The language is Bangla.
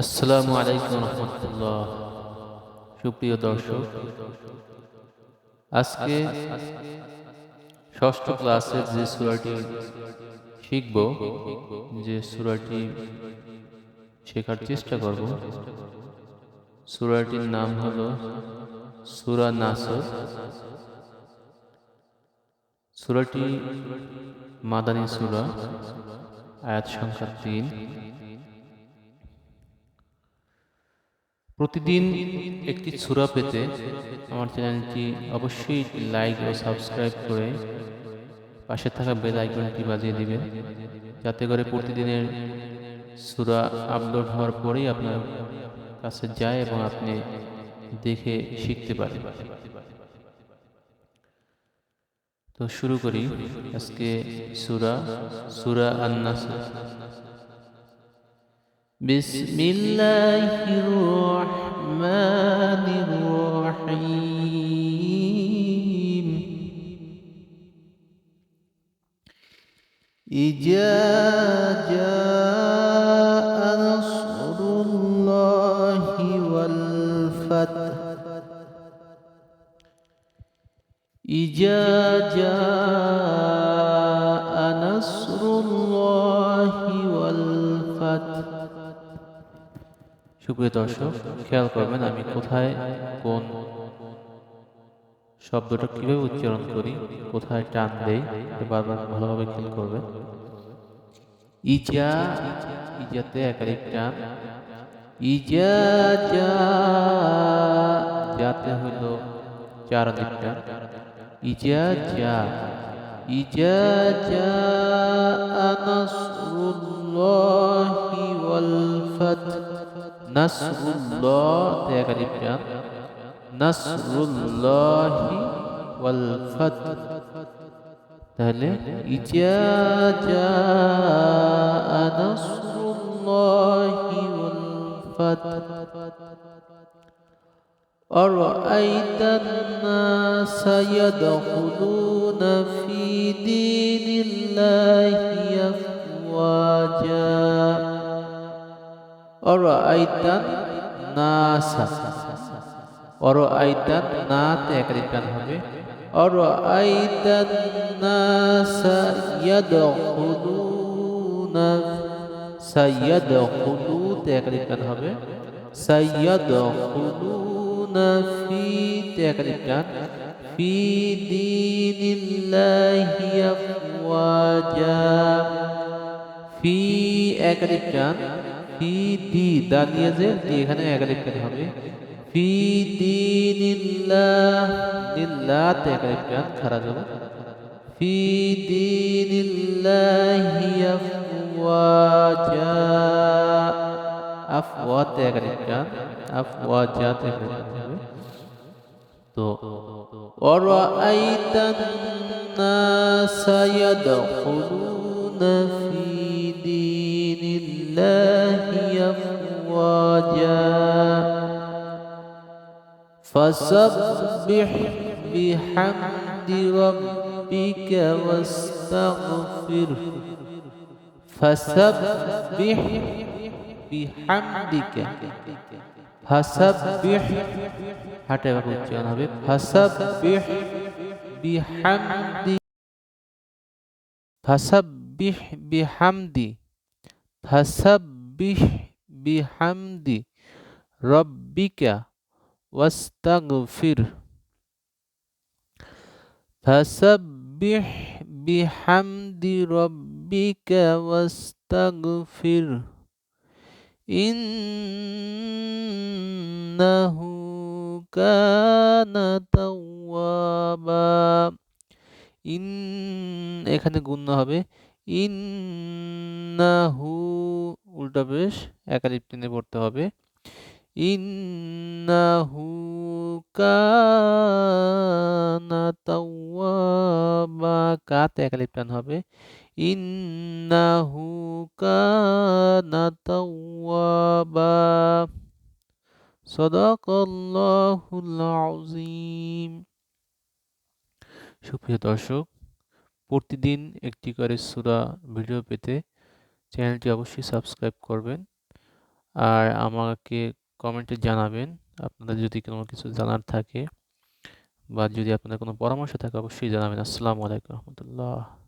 আসসালামু আলাইকুম রহমতুল্লাহ। সুপ্রিয় দর্শক, আজকে ষষ্ঠ ক্লাসের যে সূরাটি শিখব, যে সূরাটি শেখার চেষ্টা করব, সূরাটির নাম হলো সূরা নাসর। সূরাটি মাদানী সূরা, আয়াত সংখ্যা ৩। প্রতিদিন একটি সূরা পেতে আমার চ্যানেলটি অবশ্যই লাইক ও সাবস্ক্রাইব করে পাশে থাকা বেল আইকনটি বাজিয়ে দিবেন, যাতে করে প্রতিদিনের সূরা আপলোড হওয়ার পরেই আপনার কাছে যায় এবং আপনি দেখে শিখতে পারেন। তো শুরু করি আজকে সূরা আন-নাসর। বিসমিল্লাহির রহমানির রহিম। ইজা জাআ নাসরুল্লাহি ওয়াল ফাতহ। ইজা জাআ নাসরুল্লাহি ওয়াল ফাতহ। সুপ্রিয় দর্শক, খেয়াল করবেন আমি কোথায় কোন শব্দটা কিভাবে উচ্চারণ করি, কোথায় টান দেই, বারবার ভালোভাবে খেয়াল করবেন। ইজা, ইজাতে একাধিক টান। ইজা জা, যাতে হইল চারাধিক টান। ইজা জা, ইজা জা নাসরুল্লাহি ওয়াল ফাতহ। নাসরুল্লাহ তে একাধিক টান। নাসরুল্লাহি ওয়াল ফাতহ। তাহলে ইজা জাআ নাসরুল্লাহি ওয়াল ফাতহ। আরাআইতান নাসা ইয়াদখুলুনা ফি দীনিল্লাহি আফওয়াজা। আরাআইতান নাসা, আরাআইতান না তে একাধিক টান হবে। আরাআইতান নাসা ইয়াদখুলুনা, সাইয়াদখুলু তে একাধিক টান হবে। সাইয়াদখুলুনা ফি তে একাধিক টান। ফি দীনিল্লাহি আফওয়াজা। ফি একাধিক টান। ফি দি, দাঁড়িয়ে যে এখানে একাধিক টান হবে। ফি দীনিল্লাহ, নিল্লাহ তে একাধিক টান, খাড়া যাব। ফি দীনিল্লাহি আফওয়াজা। আফওয়া তে একাধিক টান, আফওয়াজা তে একাধিক টান হবে। তো আরাআইতান নাসা ইয়াদখুলুনা ফি দীনিল্লাহি আফওয়াজা। ফাসাব্বিহ বিহামদি রাব্বিকা ওয়াস্তাগফির। ফাসাব্বিহ বিহামদিকা। ফাসাব্বিহ হাটে ভাবে উচ্চারণ হবে। ফাসাব্বিহ বিহামদি, ফাসাব্বিহ বিহামদি, ফাসাব্বিহ বিহামদি রাব্বিকা ওয়াস্তাগফির। ফাসাব্বিহ বিহামদি রাব্বিকা ওয়াস্তাগফির। ইন্নাহু কানা তাওয়াবা। ইন, এখানে গুণ হবে। ইন্নাহু উল্টা পেশ একাধিক টেনে পড়তে হবে। ইন্নাহু কানা তাওয়াবা, কাতে একাধিক টান হবে। ইন্নাহু কানা তাওয়াবা। সাদাকাল্লাহুল আযীম। সুপ্রিয় দর্শক, প্রতিদিন একটি করে সূরা ভিডিও পেতে চ্যানেলটি অবশ্যই সাবস্ক্রাইব করবেন আর আমাকে কমেন্টে জানাবেন আপনাদের যদি কোনো কিছু জানার থাকে বা যদি আপনাদের কোনো পরামর্শ থাকে অবশ্যই জানাবেন। আসসালামু আলাইকুম রহমতুল্লাহ।